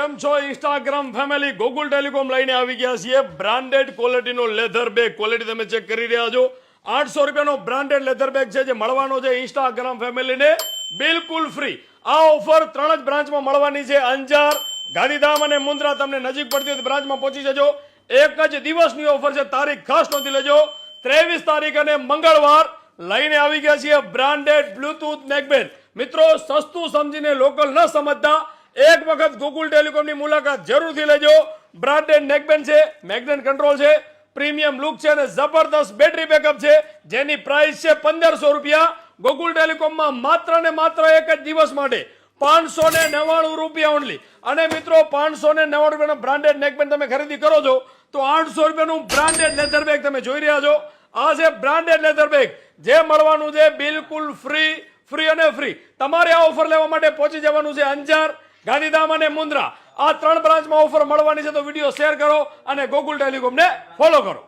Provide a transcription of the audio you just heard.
કેમ છો Instagram family? Gokul telecom લઈને આવી ગયા છીએ બ્રાન્ડેડ ક્વોલિટીનો લેધર બેગ. ક્વોલિટી તમે ચેક કરી રહ્યા છો. 800 રૂપિયાનો બ્રાન્ડેડ લેધર બેગ છે જે મળવાનો છે ઇન્સ્ટાગ્રામ ફેમિલીને બિલકુલ ફ્રી. આ ઓફર 3 જ બ્રાન્ચમાં મળવાની છે, અંજાર, ગાંધીધામ અને મુન્દ્રા. તમને નજીક પડતી હોય બ્રાન્ચમાં પહોંચી જજો. એક જ દિવસની ઓફર છે, તારીખ ખાસ નોંધી લેજો. 23 તારીખ અને મંગળવાર લઈને આવી ગયા છીએ બ્રાન્ડેડ બ્લૂટૂથ નેકબેન્ડ. મિત્રો, સસ્તું સમજીને લોકલ ન સમજતા એક વખત ગોકુલ ટેલિકોમની મુલાકાત જરૂરથી લેજો. બ્રાન્ડેડ નેકબેન્ડ છે, મેગ્નેટ કંટ્રોલ છે, પ્રીમિયમ લુક છે અને જબરદસ્ત બેટરી બેકઅપ છે, જેની પ્રાઇસ છે 1500 રૂપિયા. ગોકુલ ટેલિકોમમાં માત્ર ને માત્ર એક જ દિવસ માટે 599 રૂપિયા ઓનલી. અને મિત્રો, 599 રૂપિયાનો બ્રાન્ડેડ નેકબેન્ડ તમે ખરીદી કરો છો તો 800 રૂપિયાનું બ્રાન્ડેડ લેધર બેગ તમે જોઈ રહ્યા છો. આ છે બ્રાન્ડેડ લેધર બેગ જે મળવાનું છે બિલકુલ ફ્રી અને ફ્રી. તમારે આ ઓફર લેવા માટે પહોંચી જવાનું છે અંજાર, ગાંધીધામ અને મુન્દ્રા. આ 3 બ્રાન્ચમાં ઓફર મળવાની છે, તો વિડીયો શેર કરો અને ગોકુલ ટેલિકોમને ફોલો કરો.